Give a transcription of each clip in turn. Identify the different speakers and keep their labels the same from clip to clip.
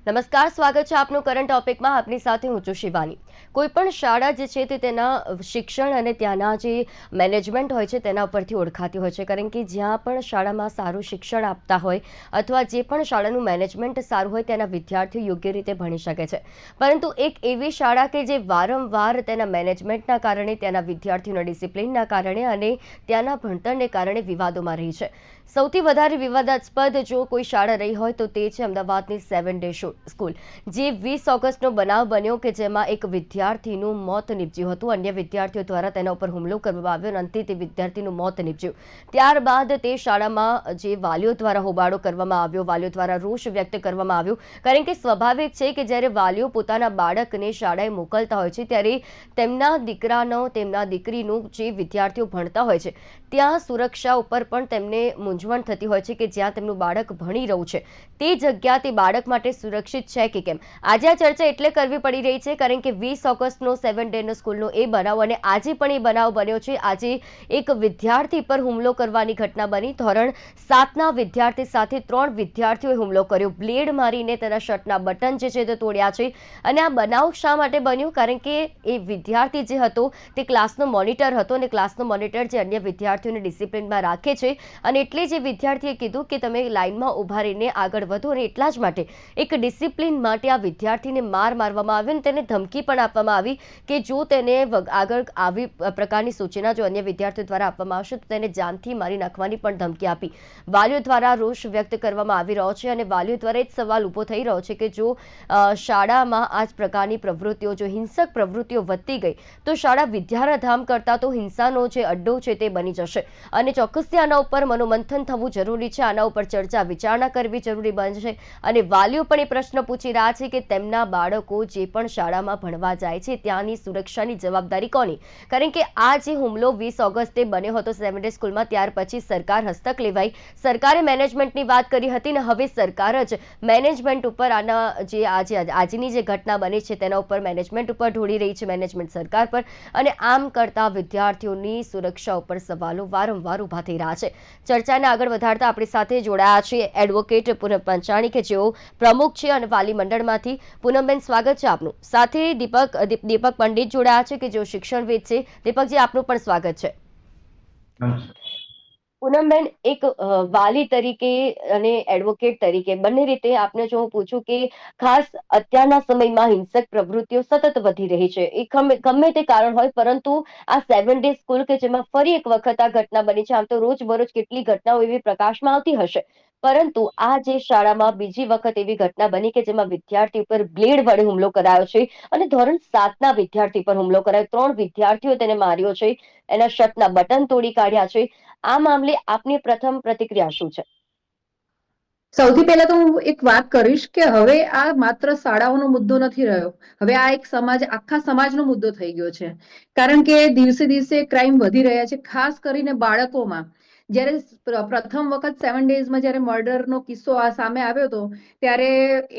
Speaker 1: નમસ્કાર, સ્વાગત છે આપનું કરંટ ટોપિકમાં. આપની સાથે હું છું શિવાની. કોઈ પણ શાળા જે છે તે તેના શિક્ષણ અને ત્યાંના જે મેનેજમેન્ટ હોય છે તેના ઉપરથી ઓળખાતી હોય છે, કારણ કે જ્યાં પણ શાળામાં સારું શિક્ષણ આપતા હોય અથવા જે પણ શાળાનું મેનેજમેન્ટ સારું હોય તેના વિદ્યાર્થીઓ યોગ્ય રીતે ભણી શકે છે. પરંતુ એક એવી શાળા કે જે વારંવાર તેના મેનેજમેન્ટના કારણે, ત્યાંના વિદ્યાર્થીઓના ડિસિપ્લિનના કારણે અને ત્યાંના ભણતરને કારણે વિવાદોમાં રહી છે. સૌથી વધારે વિવાદાસ્પદ જો કોઈ શાળા રહી હોય તો તે છે અમદાવાદની 7 ડે સ્કૂલ, જે 20 ઓગસ્ટનો બનાવ બન્યો કે જેમાં એક વિદ્યાર્થીનું મોત નીપજ્યું હતું. અન્ય વિદ્યાર્થીઓ દ્વારા તેના ઉપર હુમલો કરવામાં આવ્યો અને અંતે તે વિદ્યાર્થીનું મોત નીપજ્યું. ત્યારબાદ તે શાળામાં જે વાલીઓ દ્વારા હોબાળો કરવામાં આવ્યો, વાલીઓ દ્વારા રોષ વ્યક્ત કરવામાં આવ્યો, કારણ કે સ્વાભાવિક છે કે જ્યારે વાલીઓ પોતાના બાળકને શાળાએ મોકલતા હોય છે ત્યારે તેમના દીકરાનો, તેમના દીકરીનું જે વિદ્યાર્થીઓ ભણતા હોય છે ત્યાં સુરક્ષા ઉપર પણ તેમને મૂંઝવણ થતી હોય છે કે જ્યાં તેમનું બાળક ભણી રહ્યું છે તે જગ્યા તે બાળક માટે સુરક્ષિત છે કે કેમ. આજે આ ચર્ચા એટલે કરવી પડી રહી છે કારણ કે 20 ઓગસ્ટનો 7 ડેનો સ્કૂલનો એ બનાવ અને આજે પણ એ બનાવ બન્યો છે. આજે એક વિદ્યાર્થી પર હુમલો કરવાની ઘટના બની. ધોરણ 7ના વિદ્યાર્થી સાથે 3 વિદ્યાર્થીઓએ હુમલો કર્યો, બ્લેડ મારીને તેના શર્ટના બટન જે છે તે તોડ્યા છે. અને આ બનાવ શા માટે બન્યો? કારણ કે એ વિદ્યાર્થી જે હતો તે ક્લાસનો મોનિટર હતો અને ક્લાસનો મોનિટર જે અન્ય વિદ્યાર્થીઓને ડિસિપ્લિનમાં રાખે છે અને એટલે જે વિદ્યાર્થીએ કીધું કે તમે લાઇનમાં ઊભા રહીને આગળ વધો, અને એટલા જ માટે એક ડિસિપ્લિન માટે આ વિદ્યાર્થીને મારવામાં આવ્યો અને તેને ધમકી પણ આપવામાં આવી કે જો તેને આગળ આવી પ્રકારની સૂચના જો અન્ય વિદ્યાર્થીઓ દ્વારા આપવામાં આવશે તો તેને જાનથી મારી નાખવાની પણ ધમકી આપી. વાલીઓ દ્વારા રોષ વ્યક્ત કરવામાં આવી રહ્યો છે અને વાલીઓ દ્વારા એક સવાલ ઊભો થઈ રહ્યો છે કે જો શાળામાં આ જ પ્રકારની પ્રવૃત્તિઓ, જો હિંસક પ્રવૃત્તિઓ વધતી ગઈ તો શાળા વિદ્યાના ધામ કરતાં તો હિંસાનો જે અડ્ડો છે તે બની જશે. અને ચોક્કસથી આના ઉપર મનોમંથન થવું જરૂરી છે, આના ઉપર ચર્ચા વિચારણા કરવી જરૂરી બનશે. અને વાલીઓ પણ એ પ્રશ્ન પૂછી રહ્યા છે કે તેમના બાળકો જે પણ શાળામાં ભણવા જાય છે ત્યાંની સુરક્ષાની જવાબદારી કોની? કારણ કે આ જે હુમલો 20 ઓગસ્ટે બન્યો હતો 7 ડે સ્કૂલમાં, ત્યાર પછી સરકાર હસ્તક લેવાઈ, સરકારે મેનેજમેન્ટની વાત કરી હતી ને હવે સરકાર જ મેનેજમેન્ટ ઉપર આના જે આજની જે ઘટના બની છે તેના ઉપર મેનેજમેન્ટ ઉપર ઢોળી રહી છે, મેનેજમેન્ટ સરકાર પર. અને આમ કરતા વિદ્યાર્થીઓની સુરક્ષા ઉપર સવાલો વારંવાર ઊભા થઈ રહ્યા છે. ચર્ચાને આગળ વધારતા આપણી સાથે જોડાયા છે એડવોકેટ પૂનમ પંચાણી કે જેઓ પ્રમુખ છે અને વાલી મંડળમાંથી. પૂનમબેન, સ્વાગત છે આપનું. સાથે દીપક પંડિત જોડાયા છે કે જેઓ શિક્ષણવિદ છે. દીપકજી, આપનું પણ સ્વાગત છે. પૂનમબેન, એક વાલી તરીકે અને એડવોકેટ તરીકે બંને રીતે આપને જો હું પૂછું કે ખાસ અત્યારના સમયમાં હિંસક પ્રવૃત્તિઓ સતત વધી રહી છે, એ ગમે તે કારણ હોય, પરંતુ આ 7 ડે સ્કૂલ કે જેમાં ફરી એક વખત આ ઘટના બની છે, આમ તો રોજબરોજ કેટલી ઘટનાઓ એવી પ્રકાશમાં આવતી હશે, પરંતુ આ જે શાળામાં બીજી વખત એવી ઘટના બની કે જેમાં વિદ્યાર્થી ઉપર બ્લેડ વડે હુમલો કરાયો છે અને ધોરણ 7ના વિદ્યાર્થી પર હુમલો કરાયો, 3 વિદ્યાર્થીઓ તેને માર્યો છે, એના શર્ટના બટન તોડી કાઢ્યા છે. આ મામલે આપની પ્રથમ પ્રતિક્રિયા શું છે?
Speaker 2: સૌથી પહેલા તો હું એક વાત કરીશ કે હવે આ માત્ર શાળાઓનો મુદ્દો નથી રહ્યો. હવે આ એક આખા સમાજનો મુદ્દો થઈ ગયો છે. કારણ કે દિવસે દિવસે ક્રાઇમ વધી રહ્યા છે, ખાસ કરીને બાળકોમાં. જ્યારે પ્રથમ વખત 7 ડેઝમાં જ્યારે મર્ડરનો કિસ્સો સામે આવ્યો હતો ત્યારે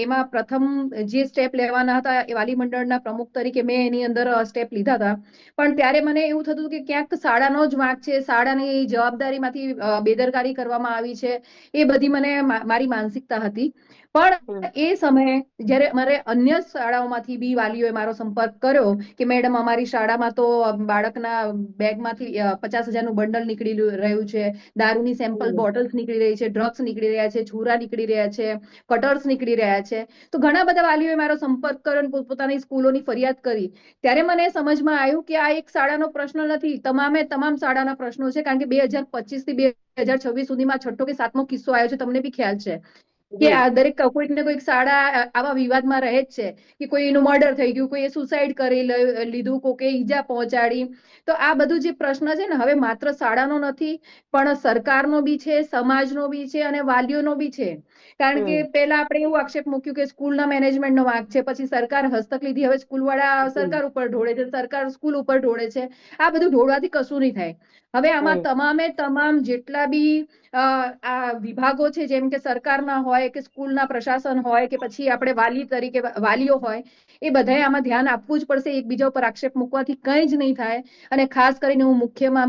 Speaker 2: એમાં પ્રથમ જે સ્ટેપ લેવાના હતા એ વાલી મંડળના પ્રમુખ તરીકે મેં એની અંદર સ્ટેપ લીધા હતા. પણ ત્યારે મને એવું થતું કે ક્યાંક શાળાનો જ વાંક છે, શાળાની જવાબદારીમાંથી બેદરકારી કરવામાં આવી છે, એ બધી મને મારી માનસિકતા હતી. પણ એ સમયે જ્યારે મારે અન્ય શાળાઓમાંથી બી વાલીઓએ મારો સંપર્ક કર્યો કે મેડમ, અમારી શાળામાં તો બાળકના બેગમાંથી 50,000નું બંડલ નીકળી રહ્યું છે, દારૂની સેમ્પલ બોટલ્સ નીકળી રહી છે, ડ્રગ્સ નીકળી રહ્યા છે, છૂરા નીકળી રહ્યા છે, કટર્સ નીકળી રહ્યા છે. તો ઘણા બધા વાલીઓએ મારો સંપર્ક કર્યો અને પોતપોતાની સ્કૂલોની ફરિયાદ કરી. ત્યારે મને સમજમાં આવ્યું કે આ એક શાળાનો પ્રશ્ન નથી, તમામ શાળાના પ્રશ્નો છે. કારણ કે 2025 થી 2026 સુધીમાં 6ઠ્ઠો કે 7મો કિસ્સો આવ્યો છે, તમને બી ખ્યાલ છે કે આ દરેક કોઈક ને કોઈક શાળા આવા વિવાદમાં રહે જ છે કે કોઈનું મર્ડર થઈ ગયું, કોઈએ સુસાઇડ કરી લીધું, કોઈએ ઈજા પહોંચાડી. તો આ બધું જે પ્રશ્ન છે ને, હવે માત્ર શાળાનો નથી પણ સરકારનો બી છે, સમાજનો બી છે અને વાલીઓનો બી છે. કારણ કે પહેલા આપણે એવું આક્ષેપ મૂક્યું કે સ્કૂલના મેનેજમેન્ટનો વાંક છે, પછી સરકાર હસ્તક લીધી, હવે સ્કૂલવાળા સરકાર ઉપર ઢોળે છે, સરકાર સ્કૂલ ઉપર ઢોળે છે. આ બધું ઢોળવાથી કશું નહીં થાય. હવે આમાં તમામ જેટલા બી આ વિભાગો છે, જેમ કે સરકારના હોય કે સ્કૂલના પ્રશાસન હોય કે પછી આપણે વાલી તરીકે વાલીઓ હોય, એ બધાએ આમાં ધ્યાન આપવું જ પડશે. એકબીજા ઉપર આક્ષેપ મૂકવાથી કંઈ જ નહીં થાય. અને ખાસ કરીને હું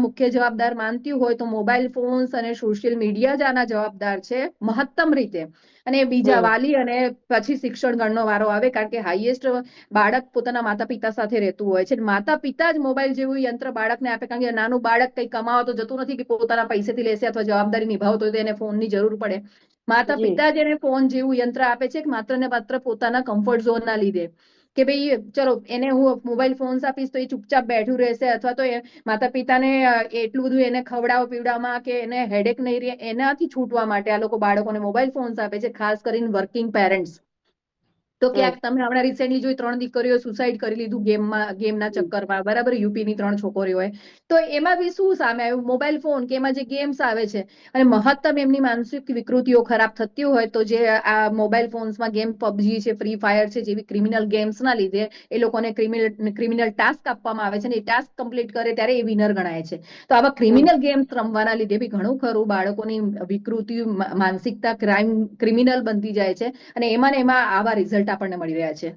Speaker 2: મુખ્ય જવાબદાર માનતી હોય તો મોબાઈલ ફોન્સ અને સોશિયલ મીડિયા જ આના જવાબદાર છે મહત્તમ રીતે. અને બીજા વાલી અને પછી શિક્ષણ ગણનો વારો આવે, કારણ કે હાઈએસ્ટ બાળક પોતાના માતા પિતા સાથે રહેતું હોય છે. માતા પિતા જ મોબાઈલ જેવું યંત્ર બાળકને આપે, કારણ કે નાનું બાળક કંઈ કમાવા તો જતું નથી કે પોતાના પૈસેથી લેશે અથવા જવાબદારી નિભાવતો હોય તો એને ફોનની જરૂર પડે. માતા
Speaker 1: જી
Speaker 2: પિતા જ એને ફોન જેવું યંત્ર આપે છે માત્ર ને માત્ર પોતાના કમ્ફર્ટ ઝોનના લીધે, કે ભાઈ ચલો એને હું મોબાઈલ ફોન્સ આપીશ તો એ ચૂપચાપ બેઠું રહેશે, અથવા તો માતા પિતાને એટલું બધું એને ખવડાવ પીવડાવવામાં કે એને હેડેક નહીં રહે એનાથી છૂટવા માટે આ લોકો બાળકોને મોબાઈલ ફોન્સ આપે છે, ખાસ કરીને વર્કિંગ પેરેન્ટ્સ. તો ક્યાંક તમે હમણાં રિસેન્ટલી જોઈ 3 દીકરીઓ સુસાઇડ કરી લીધું ગેમના ચક્કરમાં, બરાબર, યુપીની 3 છોકરીઓએ. તો એમાં બી શું સામે આવ્યું? મોબાઈલ ફોન કે એમાં જે ગેમ્સ આવે છે અને મહત્તમ એમની માનસિક વિકૃતિઓ ખરાબ થતી હોય તો જે આ મોબાઈલ ફોન્સમાં ગેમ પબજી છે, ફ્રી ફાયર છે જેવી ક્રિમિનલ ગેમ્સના લીધે એ લોકોને ક્રિમિનલ ટાસ્ક આપવામાં આવે છે, અને એ ટાસ્ક કમ્પ્લીટ કરે ત્યારે એ વિનર ગણાય છે. તો આવા ક્રિમિનલ ગેમ્સ રમવાના લીધે બી ઘણું ખરું બાળકોની વિકૃતિ, માનસિકતા ક્રિમિનલ બનતી જાય છે, અને એમાં ને એમાં આવા રિઝલ્ટ આપણને મળી રહ્યા છે.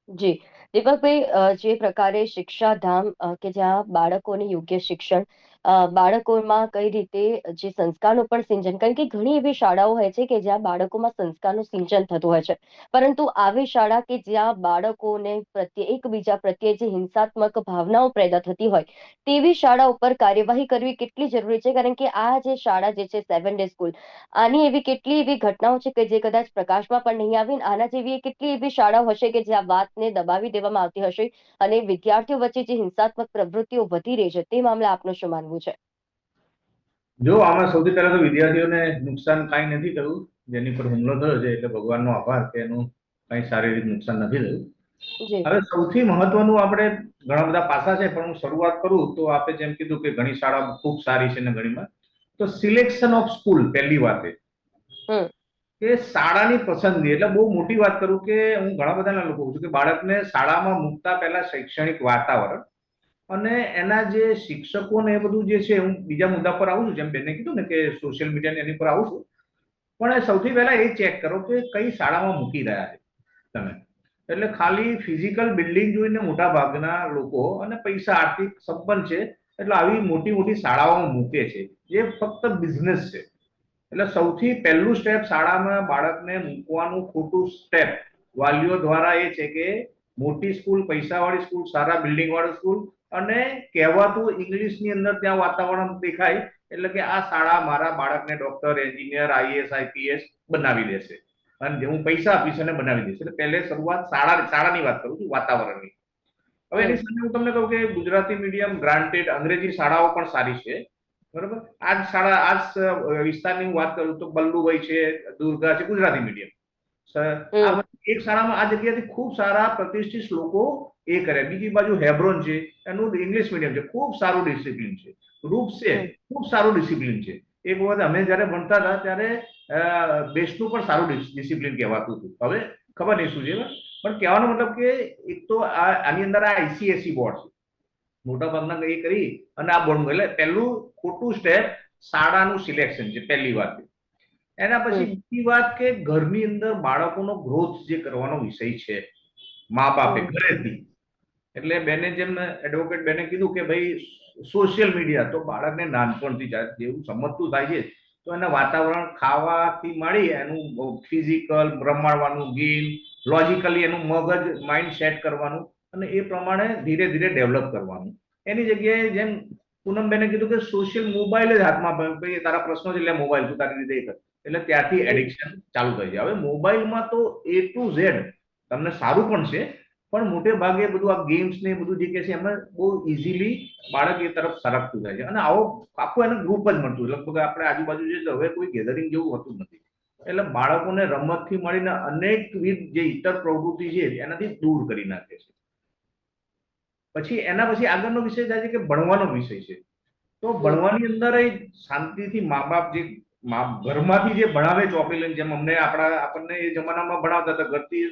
Speaker 1: જી દીપકભાઈ, જે પ્રકારે શિક્ષાધામ કે જ્યાં બાળકોને યોગ્ય શિક્ષણ, બાળકોમાં કઈ રીતે જે સંસ્કારનું પણ સિંચન, કારણ કે ઘણી એવી શાળાઓ હોય છે કે જ્યાં બાળકોમાં સંસ્કારનું સિંચન થતું હોય છે, પરંતુ આવી શાળા કે જ્યાં બાળકોને પ્રત્યે એકબીજા પ્રત્યે જે હિંસાત્મક ભાવનાઓ પેદા થતી હોય તેવી શાળા ઉપર કાર્યવાહી કરવી કેટલી જરૂરી છે? કારણ કે આ જે શાળા જે છે 7 ડે સ્કૂલ, આની એવી કેટલી એવી ઘટનાઓ છે કે જે કદાચ પ્રકાશમાં પણ નહીં આવી. આના જેવી કેટલી એવી શાળાઓ હશે કે જ્યાં વાતને દબાવી દેવામાં આવતી હશે અને વિદ્યાર્થીઓ વચ્ચે જે હિંસાત્મક પ્રવૃત્તિઓ વધી રહી છે તે મામલે આપનું શું માનવું છે?
Speaker 3: જો આમાં સૌથી પહેલા તો વિદ્યાર્થીઓને નુકસાન કાંઈ નથી થયું. જેની પર હુમલો થયો છે એટલે ભગવાનનો આભાર કે એનું કંઈ શારીરિક નુકસાન નથી થયું.
Speaker 1: જી
Speaker 3: હવે સૌથી મહત્વનું, આપણે ઘણા બધા પાસા છે પણ હું શરૂઆત કરું તો આપણે જેમ કીધું કે ઘણી શાળા ખૂબ સારી છે ને ઘણીમાં, તો સિલેક્શન ઓફ સ્કૂલ પહેલી વાત કે શાળાની પસંદગી. એટલે બહુ મોટી વાત કરું કે હું ઘણા બધાના લોકો કહું છું કે બાળકને શાળામાં મૂકતા પહેલા શૈક્ષણિક વાતાવરણ અને એના જે શિક્ષકો ને એ બધું જે છે, હું બીજા મુદ્દા પર આવું છું, જેમ બેને કીધું ને કે સોશિયલ મીડિયા એની પર આવું છું, પણ સૌથી પહેલા એ ચેક કરો કે કઈ શાળામાં મૂકી રહ્યા છે તમે. એટલે ખાલી ફિઝિકલ બિલ્ડિંગ જોઈને મોટા ભાગના લોકો અને પૈસા આર્થિક સંપન્ન છે એટલે આવી મોટી મોટી શાળાઓમાં મૂકે છે, જે ફક્ત બિઝનેસ છે. એટલે સૌથી પહેલું સ્ટેપ શાળામાં બાળકને મૂકવાનું ખોટું સ્ટેપ વાલીઓ દ્વારા એ છે કે મોટી સ્કૂલ, પૈસાવાળી સ્કૂલ, સારા બિલ્ડિંગ વાળી સ્કૂલ, અને કહેવાતું ઇંગ્લિશની અંદર ત્યાં વાતાવરણ દેખાય એટલે કે આ શાળા મારા બાળકને ડોક્ટર, એન્જિનિયર, આઈએએસ, આઈપીએસ બનાવી દેશે અને હું પૈસા આપીશ અને બનાવી દઈશ. એટલે પહેલે શરૂઆત શાળાની વાત કરું છું, વાતાવરણની. હવે એની સાથે હું તમને કહું કે ગુજરાતી મીડિયમ, ગ્રાન્ટેડ, અંગ્રેજી શાળાઓ પણ સારી છે, બરોબર. આજ શાળા, આજ વિસ્તારની હું વાત કરું તો બલ્લુભાઈ છે, દુર્ગા છે, ગુજરાતી મીડિયમ. આ એક શાળામાં આ જગ્યાથી ખૂબ સારા પ્રતિષ્ઠિત લોકો એ કરે. બીજી બાજુ હેબ્રોન છે, એનું ઇંગ્લિશ મીડિયમ છે, ખૂબ સારું ડિસિપ્લિન છે. રૂપ છે, ખૂબ સારું ડિસિપ્લિન છે. એક વખત અમે જયારે ભણતા હતા ત્યારે બેસ્ટનું પણ સારું ડિસિપ્લિન કહેવાતું હતું. હવે ખબર નહીં શું છે, પણ કહેવાનો મતલબ કે એક તો આની અંદર આ આઈસીએસઈ બોર્ડ છે, મોટા ભાગના એ કરી અને આ બોર્ડ, એટલે પહેલું ખોટું સ્ટેપ શાળાનું સિલેક્શન છે, પહેલી વાત. એના પછી બીજી વાત કે ઘરની અંદર બાળકોનો ગ્રોથ જે કરવાનો વિષય છે, મા બાપે ઘરેથી. એટલે બેને જેમ એડવોકેટ બેને કીધું કે ભાઈ સોશિયલ મીડિયા તો બાળકને નાનપણથી જેવું સમજતું થાય છે તો એના વાતાવરણ, ખાવાથી માંડી એનું ફિઝિકલ રમાડવાનું, ગેમ, લોજિકલી એનું મગજ, માઇન્ડ સેટ કરવાનું અને એ પ્રમાણે ધીરે ધીરે ડેવલપ કરવાનું. એની જગ્યાએ જેમ પૂનમબેને કીધું કે સોશિયલ મોબાઈલ જ હાથમાં, તારા પ્રશ્નો છે એટલે મોબાઈલ તું તારી રીતે કર, એટલે ત્યાંથી એડિક્શન ચાલુ થઈ જાય. હવે મોબાઈલમાં તો એ ટુ ઝેડ તમને સારું પણ છે, પણ મોટે ભાગે બધું આ ગેમ્સ ને બધું જે કે છે એમાં બહુ ઇઝીલી બાળક એ તરફ સરકતું જાય છે અને આવો આખું એને ગ્રુપ જ મળતું. લગભગ આપણે આજુબાજુ જે હવે કોઈ ગેધરિંગ જેવું હોતું નથી. એટલે બાળકોને રમતથી મળીને અનેકવિધ જે ઇતર પ્રવૃત્તિ છે એનાથી દૂર કરી નાખે છે. પછી એના પછી આગળનો વિષય થાય છે કે ભણવાનો વિષય છે. તો ભણવાની અંદર શાંતિથી મા બાપ જે ઘરમાંથી જે ભણાવે ચોપડી લઈને, જેમ આપણને એ જમાનામાં ભણાવતા હતા ઘરથી,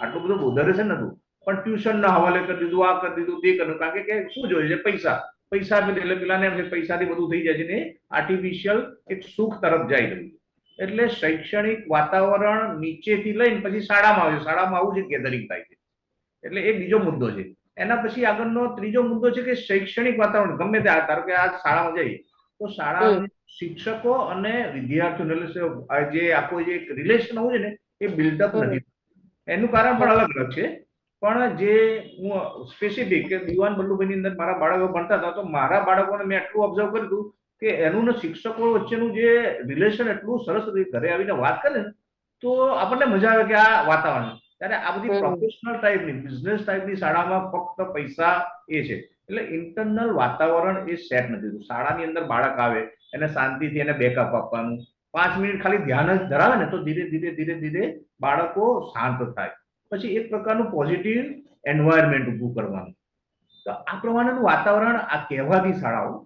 Speaker 3: આટલું બધું બોધરે છે નતું, પણ ટ્યુશન ના હવાલે કરી દીધું, આ કરી દીધું, તે કર્યું, કારણ કે શું જોઈએ છે? પૈસા. પૈસા આપે એટલે પેલાને એમ કે પૈસાથી બધું થઈ જાય છે ને આર્ટિફિશિયલ એક સુખ તરફ જાય રહ્યું. એટલે શૈક્ષણિક વાતાવરણ નીચેથી લઈને પછી શાળામાં આવ્યું, શાળામાં આવું જ ગેધરિંગ થાય છે. એટલે એ બીજો મુદ્દો છે. એના પછી આગળનો ત્રીજો મુદ્દો છે કે શૈક્ષણિક વાતાવરણ ગમે તે ધારો કે આ શાળામાં જઈએ તો શાળા શિક્ષકો અને વિદ્યાર્થીઓ જે આખું જે રિલેશન હોય ને એ બિલ્ડઅપ નથી. એનું કારણ પણ અલગ અલગ છે. પણ જે હું સ્પેસિફિક કે દિવાન બલ્લુભાઈની અંદર મારા બાળકો ભણતા હતા તો મારા બાળકોને મેં એટલું ઓબ્ઝર્વ કર્યું હતું કે એનું શિક્ષકો વચ્ચેનું જે રિલેશન એટલું સરસ ઘરે આવીને વાત કરે ને તો આપણને મજા આવે કે આ વાતાવરણ. ત્યારે આ બધી પ્રોફેશનલ ટાઈપની બિઝનેસ ટાઈપની શાળામાં ફક્ત પૈસા એ છે એટલે ઇન્ટરનલ વાતાવરણ એ સેટ નથી થતું. શાળાની અંદર બાળક આવે એને શાંતિથી એને બેકઅપ આપવાનું, 5 મિનિટ ખાલી ધ્યાન જ ધરાવે ને તો ધીરે ધીરે ધીરે ધીરે બાળકો શાંત થાય. પછી એક પ્રકારનું પોઝિટિવ એન્વાયરમેન્ટ ઊભું કરવાનું. તો આ પ્રમાણેનું વાતાવરણ આ કહેવાતી શાળાઓ,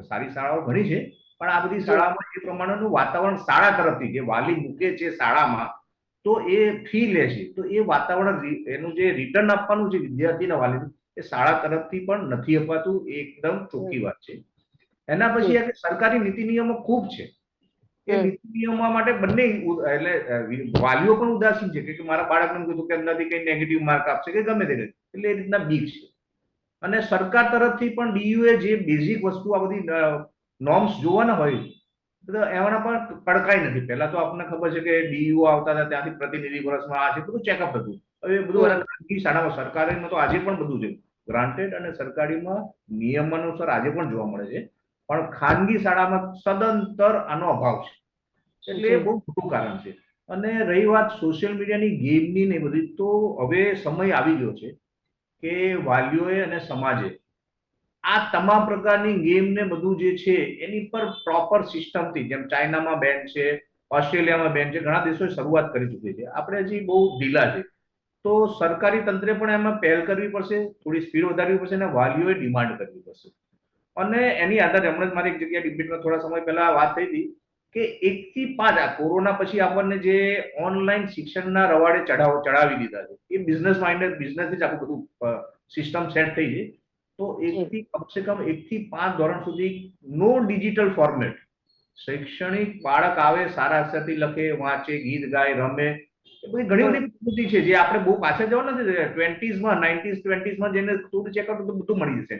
Speaker 3: સારી શાળાઓ ઘણી છે પણ આ બધી શાળામાં એ પ્રમાણેનું વાતાવરણ શાળા તરફથી જે વાલી મૂકે છે શાળામાં તો એ ફી લે છે તો એ વાતાવરણ એનું જે રિટર્ન આપવાનું છે વિદ્યાર્થીના વાલીનું એ શાળા તરફથી પણ નથી અપાતું. એ એકદમ ચોખ્ખી વાત છે. એના પછી સરકારી નીતિ નિયમો ખૂબ છે. એ નીતિ નિયમો માટે બંને એટલે વાલીઓ પણ ઉદાસીન છે કે મારા બાળકને કીધું કે એમનાથી કઈ નેગેટિવ માર્ક આપશે કે ગમે તે એટલે એ રીતના બીક છે. અને સરકાર તરફથી પણ ડીયુએ જે બેઝિક વસ્તુ આ બધી નોર્મ્સ જોવાના હોય તો એના પણ કડકાઈ નથી. પહેલા તો આપણને ખબર છે કે ડીયુ આવતા હતા ત્યાંથી પ્રતિનિધિ વર્ષમાં આ છે બધું ચેકઅપ થતું. હવે બધું ખાનગી શાળામાં સરકારીમાં તો આજે પણ બધું છે ગ્રાન્ટેડ અને સરકારીમાં નિયમ અનુસાર આજે પણ જોવા મળે છે પણ ખાનગી શાળામાં સદંતર આનો અભાવ છે. એટલે એ બહુ મોટું કારણ છે. અને રહી વાત સોશિયલ મીડિયાની ગેમની ને બધી તો હવે સમય આવી ગયો છે કે વાલીઓએ અને સમાજે આ તમામ પ્રકારની ગેમ ને બધું જે છે એની પર પ્રોપર સિસ્ટમથી જેમ ચાઇનામાં બેન છે, ઓસ્ટ્રેલિયામાં બેન છે, ઘણા દેશોએ શરૂઆત કરી ચૂકી છે. આપણે હજી બહુ ઢીલા છે. તો સરકારી તંત્રે પણ એમાં પહેલ કરવી પડશે, થોડી સ્પીડ વધારવી પડશે અને વાલીઓએ ડિમાન્ડ કરવી પડશે. અને એની આધારે હમણાં જ મારી એક જગ્યાએ ડિબેટમાં થોડા સમય પહેલા વાત થઈ હતી કે 1 થી 5 આ કોરોના પછી આપણને જે ઓનલાઈન શિક્ષણના રવાડે ચડાવી દીધા છે એ બિઝનેસ માઇન્ડેડ બિઝનેસથી જ આખું બધું સિસ્ટમ સેટ થઈ છે. તો કમસે કમ 1 થી 5 ધોરણ સુધી નો ડિજિટલ ફોર્મેટ. શૈક્ષણિક બાળક આવે સારા અક્ષરથી લખે, વાંચે, ગીત ગાય, રમે એ બધી ઘણી બધી પ્રવૃત્તિ છે જે આપણે બહુ પાછળ જવા નથી 20s માં 90s 20s માં જેને થોડું ચેક કરો તો બધું મળી જશે.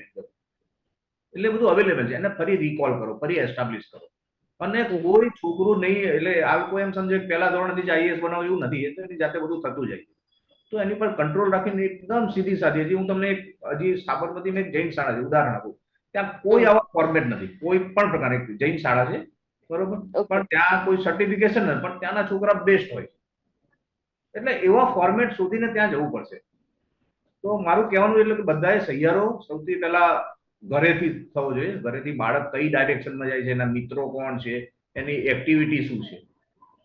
Speaker 3: એટલે બધું અવેલેબલ છે અને ફરી રિકોલ કરો, ફરી એસ્ટાબ્લિશ કરો. અને કોઈ છોકરું નહીં એટલે આ કોઈ એમ સમજે પહેલા ધોરણથી જ આઈએએસ બનાવ એવું નથી. એટલે એની જાતે બધું થતું જાય. તો એની પર કંટ્રોલ રાખીને એકદમ સીધી સાધી. હજી હું તમને હજી સાબરમતીમાં એક જૈન શાળા છે ઉદાહરણ આપું. ત્યાં કોઈ આવા ફોર્મેટ નથી. કોઈ પણ પ્રકારની જૈન શાળા છે બરોબર પણ ત્યાં કોઈ સર્ટિફિકેશન નથી પણ ત્યાંના છોકરા બેસ્ટ હોય. એટલે એવા ફોર્મેટ શોધીને ત્યાં જવું પડશે. તો મારું કહેવાનું એટલે કે બધાએ સહિયારો સૌથી પહેલા ઘરેથી થવો જોઈએ. ઘરેથી બાળક કઈ ડાયરેક્શનમાં જાય છે, એના મિત્રો કોણ છે, એની એક્ટિવિટી શું છે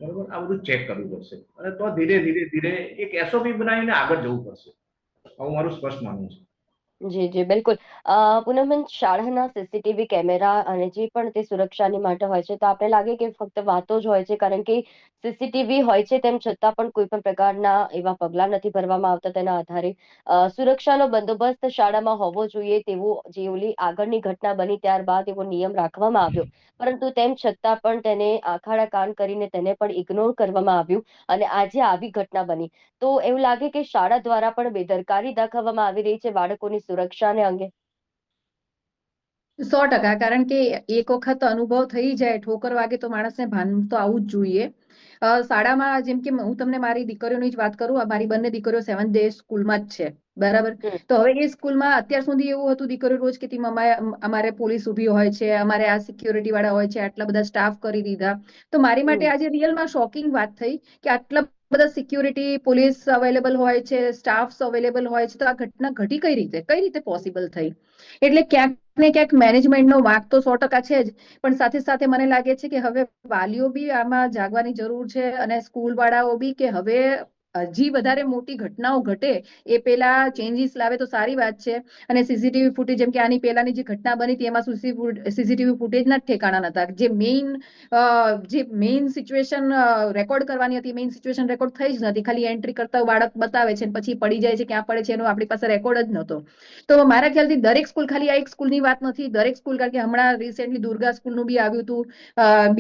Speaker 3: બરોબર આ બધું ચેક કરવું પડશે અને તો ધીરે ધીરે ધીરે એક એસઓપી બનાવીને આગળ જવું પડશે. આવું મારું સ્પષ્ટ માનવું છે.
Speaker 1: જી જી બિલકુલ. પૂનમબેન, શાળાના સીસીટીવી કેમેરા અને જે પણ તે સુરક્ષાની માટે હોય છે તો આપણે લાગે કે ફક્ત વાતો જ હોય છે કારણ કે સીસીટીવી હોય છે તેમ છતાં પણ કોઈ પણ પ્રકારના એવા પગલાં નથી ભરવામાં આવતા. તેના આધારે સુરક્ષાનો બંદોબસ્ત શાળામાં હોવો જોઈએ તેવું જે ઓલી આગળની ઘટના બની ત્યારબાદ એવો નિયમ રાખવામાં આવ્યો પરંતુ તેમ છતાં પણ તેને આખાડા કાન કરીને તેને પણ ઇગ્નોર કરવામાં આવ્યું અને આજે આવી ઘટના બની. તો એવું લાગે કે શાળા દ્વારા પણ બેદરકારી દાખવવામાં આવી રહી છે બાળકોની સુરક્ષાને અંગે.
Speaker 2: 100% કારણ કે એક વખત અનુભવ થઈ જાય, ઠોકર વાગે તો માણસને ભાન તો આવવું જ જોઈએ. શાળામાં જેમ કે હું તમને મારી દીકરીઓની જ વાત કરું, મારી બંને દીકરીઓ 7th ડે સ્કૂલમાં જ છે બરાબર. તો હવે એ સ્કૂલમાં અત્યાર સુધી એવું હતું દીકરીઓ રોજ કહેતી અમારે પોલીસ ઊભી હોય છે, અમારે આ સિક્યોરિટી વાળા હોય છે, આટલા બધા સ્ટાફ કરી દીધા. તો મારી માટે આજે રિયલમાં શોકિંગ વાત થઈ કે આટલા બધા સિક્યોરિટી પોલીસ અવેલેબલ હોય છે, સ્ટાફ અવેલેબલ હોય છે તો આ ઘટના ઘટી કઈ રીતે પોસિબલ થઈ. એટલે ક્યાંક ને ક્યાંક મેનેજમેન્ટનો વાંક તો 100% છે જ પણ સાથે સાથે મને લાગે છે કે હવે વાલીઓ બી આમાં જાગવાની જરૂર છે અને સ્કૂલ વાળાઓ બી કે હવે હજી વધારે મોટી ઘટનાઓ ઘટે એ પેલા ચેન્જીસ લાવે તો સારી વાત છે. અને સીસીટીવી ફૂટેજ, જેમ કે આની પહેલાની જે ઘટના બની હતી એમાં સીસીટીવી ફૂટેજના જ ઠેકાણા નતા. જે મેઇન સિચ્યુએશન રેકોર્ડ કરવાની હતી, મેઇન સિચ્યુએશન રેકોર્ડ થઈ જ નથી. ખાલી એન્ટ્રી કરતા બાળક બતાવે છે પછી પડી જાય છે, ક્યાં પડે છે એનો આપણી પાસે રેકોર્ડ જ નહોતો. તો મારા ખ્યાલથી દરેક સ્કૂલ, ખાલી આ એક સ્કૂલની વાત નથી, દરેક સ્કૂલ, કારણ કે હમણાં રિસેન્ટલી દુર્ગા સ્કૂલનું બી આવ્યું હતું,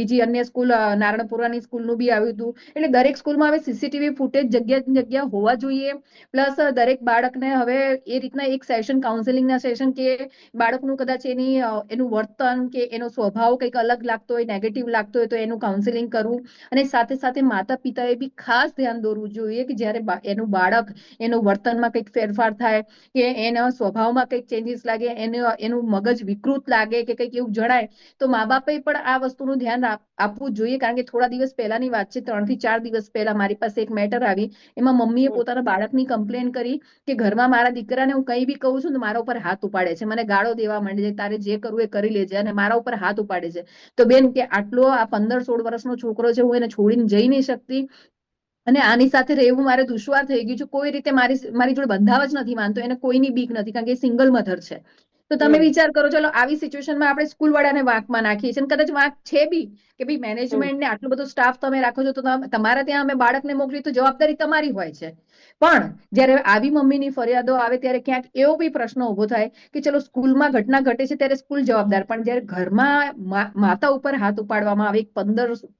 Speaker 2: બીજી અન્ય સ્કૂલ નારણપુરાની સ્કૂલનું બી આવ્યું હતું. એટલે દરેક સ્કૂલમાં હવે સીસીટીવી ફૂટેજ જગ્યા હોવા જોઈએ. પ્લસ દરેક બાળકને હવે એ રીતના એક સેશન, કાઉન્સેલિંગના સેશન, કે બાળકનું કદાચ એનું વર્તન કે એનો સ્વભાવ કંઈક અલગ લાગતો હોય, નેગેટિવ લાગતો હોય, તો એનું કાઉન્સેલિંગ કરવું. અને સાથે સાથે માતા પિતાએ બી ખાસ ધ્યાન દોરવું જોઈએ કે જ્યારે એનું બાળક, એનું વર્તનમાં કંઈક ફેરફાર થાય કે એના સ્વભાવમાં કંઈક ચેન્જીસ લાગે, એનું મગજ વિકૃત લાગે કે કંઈક એવું જણાય, તો મા બાપે પણ આ વસ્તુનું ધ્યાન આપવું જોઈએ. કારણ કે થોડા દિવસ પહેલાની વાત છે, 3 થી 4 દિવસ પહેલા મારી પાસે એક મેટર આવી. એમાં મમ્મીએ પોતાના બાળકની કમ્પ્લેન કરી કે ઘરમાં મારા દીકરાને હું કંઈ બી કહું છું તો મારા ઉપર હાથ ઉપાડે છે, મને ગાળો દેવા માંડે છે, તારે જે કરવું એ કરી લેજે, અને મારા ઉપર હાથ ઉપાડે છે. તો બેન કે આટલો આ 15-16 વર્ષનો છોકરો છે, હું એને છોડીને જઈ નહીં શકતી, અને આની સાથે રહેવું મારે દુશ્વાર થઈ ગયું છે. કોઈ રીતે મારી જોડે બંધાવ જ નથી માનતો, એને કોઈની બીક નથી, કારણ કે એ સિંગલ મધર છે. તો તમે વિચાર કરો, ચલો આવી સિચ્યુએશનમાં આપણે સ્કૂલ વાળાને વાંકમાં નાખીએ છીએ, કદાચ વાંક છે બી કે ભાઈ મેનેજમેન્ટને આટલો બધો સ્ટાફ તમે રાખો છો, તો તમારા ત્યાં અમે બાળકને મોકલી તો જવાબદારી તમારી હોય છે. પણ જ્યારે આવી મમ્મીની ફરિયાદો આવે ત્યારે ક્યાંક એવો બી પ્રશ્ન ઉભો થાય કે ચલો સ્કૂલમાં ઘટના ઘટે છે ત્યારે સ્કૂલ જવાબદાર, પણ જ્યારે ઘરમાં માતા ઉપર હાથ ઉપાડવામાં આવે,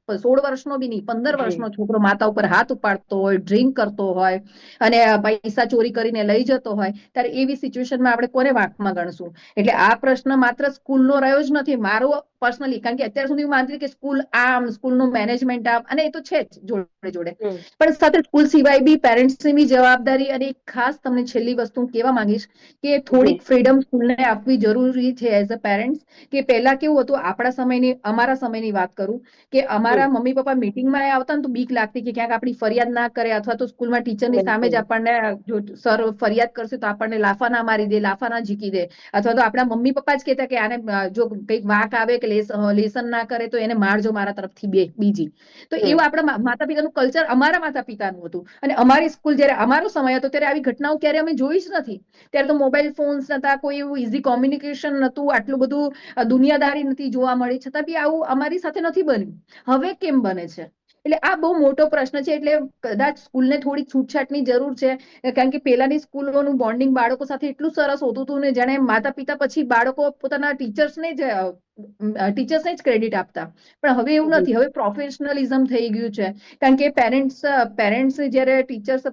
Speaker 2: 16 વર્ષનો બી નહીં, 15 વર્ષનો છોકરો માતા ઉપર હાથ ઉપાડતો હોય, ડ્રિંક કરતો હોય અને પૈસા ચોરી કરીને લઈ જતો હોય, ત્યારે એવી સિચ્યુએશનમાં આપણે કોને વાંકમાં ગણશું? એટલે આ પ્રશ્ન માત્ર સ્કૂલનો રહ્યો જ નથી, મારો પર્સનલી, કારણ કે અત્યાર સુધી હું માનતી કે સ્કૂલ આમ, સ્કૂલનું મેનેજમેન્ટ આમ, અને એ તો છે જ જોડે જોડે, પણ સાથે સ્કૂલ સિવાય બી પેરેન્ટ્સની બી જવાબદારી. અને એક ખાસ તમને છેલ્લી વસ્તુ કહેવા માંગીશ કે થોડીક ફ્રીડમ સ્કૂલને આપવી જરૂરી છે એઝ અ પેરેન્ટ્સ. કે પહેલા કેવું હતું, આપણા સમયની, અમારા સમયની વાત કરું, કે અમારા મમ્મી પપ્પા મીટિંગમાં આવતા ને તો બીક લાગતી કે ક્યાંક આપણી ફરિયાદ ના કરે, અથવા તો સ્કૂલમાં ટીચરની સામે જ આપણને, જો સર ફરિયાદ કરશે તો આપણને લાફા ના મારી દે, લાફા ના ઝીકી દે, અથવા તો આપણા મમ્મી પપ્પા જ કહેતા કે આને જો કંઈક વાંક આવે કે લેસન ના કરે તો એને મારજો મારા તરફથી બીજી. તો એવું આપણા માતા પિતાનું કલ્ચર, અમારા માતા પિતાનું હતું. અને અમારી સ્કૂલ જ્યારે અમારો સમય હતો ત્યારે આવી ઘટનાઓ ક્યારે અમે જોઈ જ નથી. ત્યારે તો મોબાઈલ ફોન્સ નતા, કોઈ એવું ઈઝી કોમ્યુનિકેશન નતું, આટલું બધું દુનિયાદારી નથી જોવા મળી, છતાં બી આવું અમારી સાથે નથી બન્યું. હવે કેમ બને છે? એટલે આ બહુ મોટો પ્રશ્ન છે. એટલે કદાચ સ્કૂલને થોડી છૂટછાટની જરૂર છે, કારણ કે પેલાની સ્કૂલોનું બોન્ડિંગ બાળકો સાથે એટલું સરસ હોતું હતું ને, જાણે માતા પિતા પછી બાળકો પોતાના ટીચર્સને જ ક્રેડિટ આપતા. પણ હવે એવું નથી, હવે પ્રોફેશનલિઝમ થઈ ગયું છે. કારણ કે પેરેન્ટ્સ જ્યારે ટીચર્સ,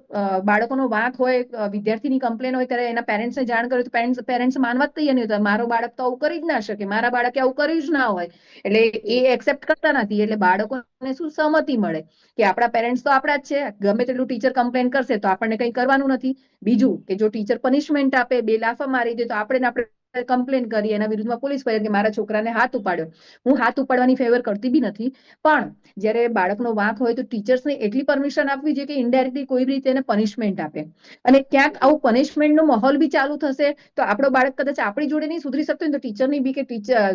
Speaker 2: બાળકોનો વાંક હોય, વિદ્યાર્થીની કમ્પ્લેન હોય, ત્યારે એના પેરેન્ટ્સને જાણ કરે તો પેરેન્ટ્સ માનવા જ તૈયાર નહીં હોતા. મારો બાળક તો આવું કરી જ ના શકે, મારા બાળકે આવું કર્યું જ ના હોય, એટલે એ એક્સેપ્ટ કરતા નથી. એટલે બાળકોને શું સહમતિ મળે કે આપણા પેરેન્ટ્સ તો આપણા જ છે, ગમે તેટલું ટીચર કમ્પ્લેન કરશે તો આપણને કંઈ કરવાનું નથી. બીજું કે જો ટીચર પનિશમેન્ટ આપે, બે લાફા મારી દે, તો આપણે કમ્પ્લેન કરીએ, એના વિરુદ્ધમાં પોલીસ ફરિયાદ કે મારા છોકરાને હાથ ઉપાડ્યો. હું હાથ ઉપાડવાની ફેવર કરતી બી નથી, પણ જ્યારે બાળકનો વાંક હોય તો ટીચર્સને એટલી પરમિશન આપવી જોઈએ કે ઇનડાયરેક્ટલી કોઈ રીતે એને પનિશમેન્ટ આપે. અને ક્યાંક આવું પનિશમેન્ટનો માહોલ બી ચાલુ થશે તો આપણો બાળક કદાચ આપણી જોડે નહીં સુધરી શકતો હોય તો ટીચરની બી કે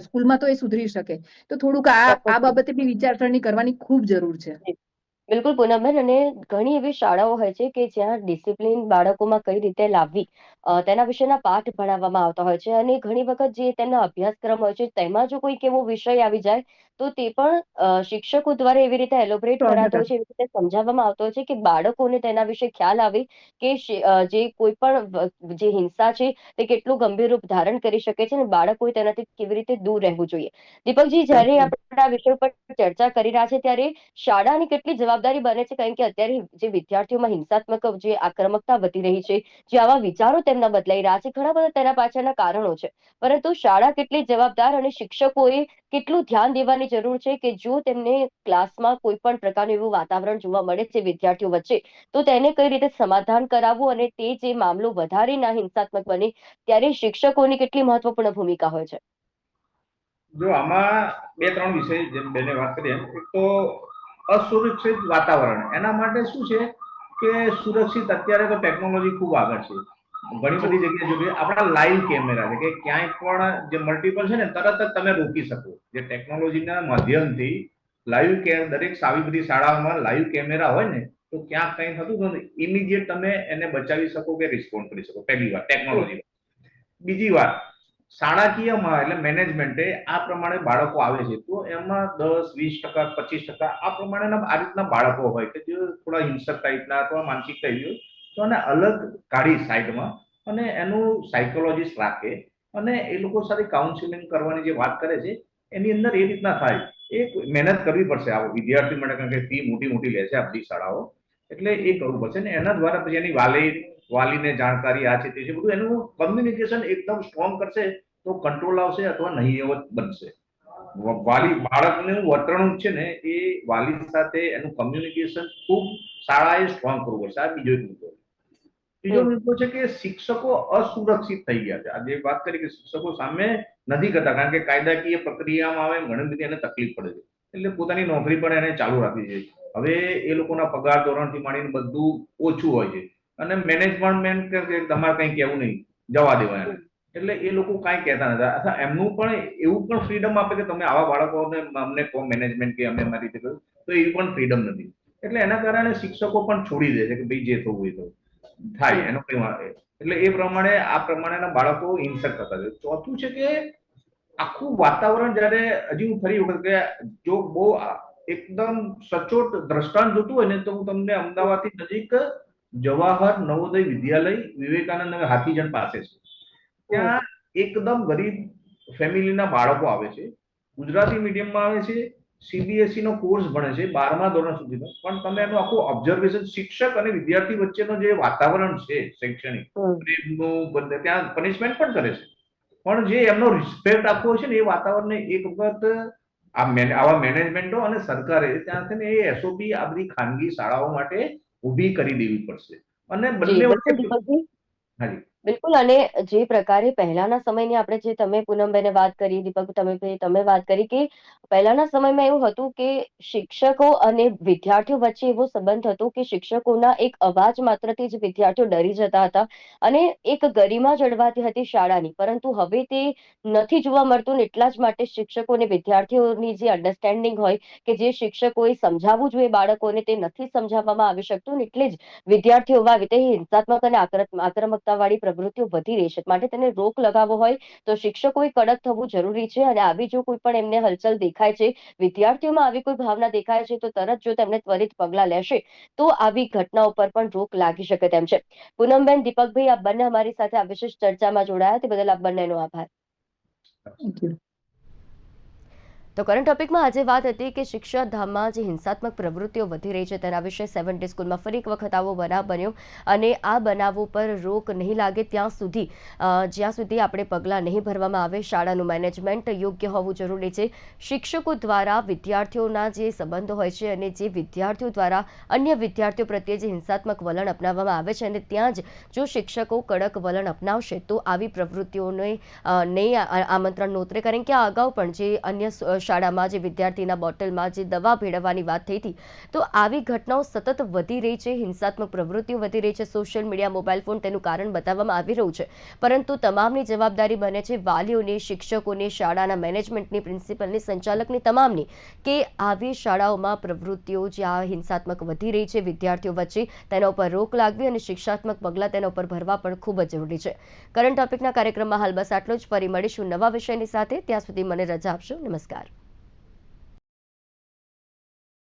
Speaker 2: સ્કૂલમાં તો એ સુધરી શકે. તો થોડુંક આ બાબતે બી વિચારસરણી કરવાની ખૂબ જરૂર છે.
Speaker 1: બિલકુલ પૂનમબેન, અને ઘણી એવી શાળાઓ હોય છે કે જ્યાં ડિસિપ્લિન બાળકોમાં કઈ રીતે લાવવી તેના વિશેના પાઠ ભણાવવામાં આવતા હોય છે. અને ઘણી વખત જે તેમના અભ્યાસક્રમ હોય છે તેમાં જો કોઈક એવો વિષય આવી જાય તો તે પણ શિક્ષકો દ્વારા એવી રીતે એલોબરેટ કરાતો હોય છે, એવી રીતે સમજાવવામાં આવતો હોય છે કે બાળકોને તેના વિશે ખ્યાલ આવે કે જે કોઈ પણ જે હિંસા છે તે કેટલું ગંભીર રૂપ ધારણ કરી શકે છે અને બાળકોએ તેનાથી કેવી રીતે દૂર રહેવું જોઈએ. દીપકજી, જ્યારે આપણે આ વિષય પર ચર્ચા કરી રહ્યા છે ત્યારે શાળાની કેટલી જવાબદારી બને છે, કારણ કે અત્યારે જે વિદ્યાર્થીઓમાં હિંસાત્મક જે આક્રમકતા વધી રહી છે, જે આવા વિચારો તેમના બદલાઈ રહ્યા છે, ઘણા બધા તેના પાછળના કારણો છે. પરંતુ શાળા કેટલી જવાબદાર અને શિક્ષકોએ કેટલું ધ્યાન દેવાની જરૂર છે કે જો તેમને ક્લાસમાં કોઈ પણ પ્રકારનું એવું વાતાવરણ જોવા મળે છે વિદ્યાર્થીઓ વચ્ચે, તો તેને કઈ રીતે સમાધાન કરાવવું અને તે જે મામલો વધારે ના હિંસાત્મક બને, ત્યારે શિક્ષકોની કેટલી મહત્વપૂર્ણ ભૂમિકા હોય છે.
Speaker 3: જો આમાં 2-3 વિષય જેમ બેને વાત કરી એમ, એક તો અસુરક્ષિત વાતાવરણ. એના માટે શું છે કે સુરક્ષિત, અત્યારે તો ટેકનોલોજી ખૂબ આગળ છે. ઘણી બધી જગ્યાએ જોઈએ આપણા લાઈવ કેમેરા છે કે ક્યાંય પણ જે મલ્ટિપલ છે ને, તરત જ તમે રોકી શકો. જે ટેકનોલોજીના માધ્યમથી લાઈવ દરેક આવી બધી શાળાઓમાં લાઈવ કેમેરા હોય ને, તો ક્યાંક કંઈ થતું તો ઇમિડિયેટ તમે એને બચાવી શકો કે રિસ્પોન્ડ કરી શકો. પહેલી વાત ટેકનોલોજી. બીજી વાત, શાળાકીયમાં એટલે મેનેજમેન્ટે આ પ્રમાણે બાળકો આવે છે તો એમાં 10-20% 25% આ પ્રમાણેના આ રીતના બાળકો હોય કે જે થોડા હિંસક ટાઈપના અથવા માનસિક ટાઈપ હોય, તો એને અલગ કાઢી સાઈડમાં અને એનું સાયકોલોજીસ્ટ રાખે અને એ લોકો સાથે કાઉન્સિલિંગ કરવાની જે વાત કરે છે એની અંદર એ રીતના થાય. એક મહેનત કરવી પડશે આ વિદ્યાર્થી માટે, કારણ કે ફી મોટી મોટી લે છે આ બધી શાળાઓ, એટલે એ કરવું પડશે ને એના દ્વારા પછી એની વાલીને જાણકારી આ છે તે છે બધું એનું કમ્યુનિકેશન એકદમ સ્ટ્રોંગ કરશે તો કંટ્રોલ આવશે અથવા નહીવત બનશે. બાળકનું વર્તણૂક છે ને એ વાલી સાથે એનું કમ્યુનિકેશન ખૂબ શાળાએ સ્ટ્રોંગ કરવું પડશે. આ બીજો એક મુદ્દો. ત્રીજો મુદ્દો છે કે શિક્ષકો અસુરક્ષિત થઈ ગયા છે. આજે વાત કરી કે શિક્ષકો સામે નથી કરતા કારણ કે કાયદાકીય પ્રક્રિયામાં આવે ઘણી બધી એને તકલીફ પડે છે, એટલે પોતાની નોકરી પણ એને ચાલુ રાખવી છે. હવે એ લોકોના પગાર ધોરણથી માંડીને બધું ઓછું હોય છે અને મેનેજમેન્ટ કે તમારે કંઈ કહેવું નહીં, જવા દેવા એને, એટલે એ લોકો કાંઈ કહેતા નથી. અથવા એમનું પણ એવું પણ ફ્રીડમ આપે કે તમે આવા બાળકોને અમને કહો મેનેજમેન્ટ કે અમે અમારી રીતે કર્યું, તો એ પણ ફ્રીડમ નથી. એટલે એના કારણે શિક્ષકો પણ છોડી દે છે કે ભાઈ જે થવું એ થવું થાય એનો કઈ વાત. એટલે એ પ્રમાણે આ પ્રમાણેના બાળકો હિંસક થતા છે. ચોથું છે કે આખું વાતાવરણ જયારે હજી હું ફરી વખત કે જો બહુ એકદમ સચોટ દ્રષ્ટાંત જોતું હોય ને તો હું તમને અમદાવાદથી નજીક જવાહર નવોદય વિદ્યાલય વિવેકાનંદ નગર હાથીજણ પાસે છે. ત્યાં એકદમ ગરીબ ફેમિલીના બાળકો આવે છે, ગુજરાતી મીડિયમમાં આવે છે, સીબીએસઈ નો કોર્સ ભણે છે 12મા ધોરણ સુધીનો, પણ તમે એનું આખું ઓબ્ઝર્વેશન શિક્ષક અને વિદ્યાર્થી વચ્ચેનો જે વાતાવરણ છે શૈક્ષણિક પ્રેમનું, ત્યાં પનિશમેન્ટ પણ કરે છે, પણ જે એમનો રિસ્પેક્ટ આપવો છે ને એ વાતાવરણને એક વખત આવા મેનેજમેન્ટો અને સરકારે ત્યાંથી ને એ એસઓપી આ બધી ખાનગી શાળાઓ માટે ઊભી કરી દેવી પડશે અને બંને વચ્ચે. હાજી
Speaker 1: બિલકુલ. અને જે પ્રકારે પહેલાના સમયની આપણે જે તમે પૂનમબેને વાત કરી, દીપક તમે વાત કરી કે પહેલાના સમયમાં એવું હતું કે શિક્ષકો અને વિદ્યાર્થીઓ વચ્ચે એવો સંબંધ હતો કે શિક્ષકોના એક અવાજ માત્રથી જ વિદ્યાર્થીઓ ડરી જતા હતા અને એક ગરિમા જળવાતી હતી શાળાની. પરંતુ હવે તે નથી જોવા મળતું ને એટલા જ માટે શિક્ષકો અને વિદ્યાર્થીઓની જે અન્ડરસ્ટેન્ડિંગ હોય કે જે શિક્ષકોએ સમજાવવું જોઈએ બાળકોને તે નથી સમજાવવામાં આવી શકતું ને એટલે જ વિદ્યાર્થીઓમાં આવી રીતે હિંસાત્મક અને આક્રમકતાવાળી પ્રવૃત્તિઓ વધી રહી છે. માટે તેને રોક લગાવવો હોય તો શિક્ષકોએ કડક થવું જરૂરી છે અને આવી જો કોઈ પણ એમને હલચલ દેખાય છે, વિદ્યાર્થીઓમાં આવી કોઈ ભાવના દેખાય છે તો તરત જો તેમને ત્વરિત પગલાં લેશે તો આવી ઘટનાઓ પર પણ રોક લાગી શકે તેમ છે. પૂનમબેન, દીપકભાઈ, આપ બંને અમારી સાથે આ વિશેષ ચર્ચામાં જોડાયા તે બદલ આપ બંનેનો આભાર.
Speaker 2: Thank you.
Speaker 1: તો કરંટ ટોપિકમાં આજે વાત હતી કે શિક્ષાધામમાં જે હિંસાત્મક પ્રવૃત્તિઓ વધી રહી છે તેના વિશે 7 ડે સ્કૂલમાં ફરી એક વખત આવો બનાવ બન્યો અને આ બનાવો પર રોક નહીં લાગે ત્યાં સુધી જ્યાં સુધી આપણે પગલાં નહીં ભરવામાં આવે, શાળાનું મેનેજમેન્ટ યોગ્ય હોવું જરૂરી છે. શિક્ષકો દ્વારા વિદ્યાર્થીઓના જે સંબંધો હોય છે અને જે વિદ્યાર્થીઓ દ્વારા અન્ય વિદ્યાર્થીઓ પ્રત્યે જે હિંસાત્મક વલણ અપનાવવામાં આવે છે અને ત્યાં જ જો શિક્ષકો કડક વલણ અપનાવશે તો આવી પ્રવૃત્તિઓને નહીં આમંત્રણ નોતરે. કારણ કે આ અગાઉ પણ જે અન્ય શાળામાં જે વિદ્યાર્થીના બોટલમાં જે દવા ભેળવવાની વાત થઈ હતી, તો આવી ઘટનાઓ સતત વધી રહી છે, હિંસાત્મક પ્રવૃત્તિઓ વધી રહી છે. સોશિયલ મીડિયા, મોબાઈલ ફોન તેનું કારણ બતાવવામાં આવી રહ્યું છે, પરંતુ તમામની જવાબદારી બને છે વાલીઓની, શિક્ષકોની, શાળાના મેનેજમેન્ટની, પ્રિન્સિપલની, સંચાલકની, તમામની કે આવી શાળાઓમાં પ્રવૃત્તિઓ જે આ હિંસાત્મક વધી રહી છે વિદ્યાર્થીઓ વચ્ચે તેના ઉપર રોક લાગવી અને શિક્ષાત્મક પગલાં તેના ઉપર ભરવા પણ ખૂબ જ જરૂરી છે. કરંટ ટોપિકના કાર્યક્રમમાં હાલ બસ આટલું જ. ફરી મળીશું નવા વિષયની સાથે. ત્યાં સુધી મને રજા આપશો. નમસ્કાર.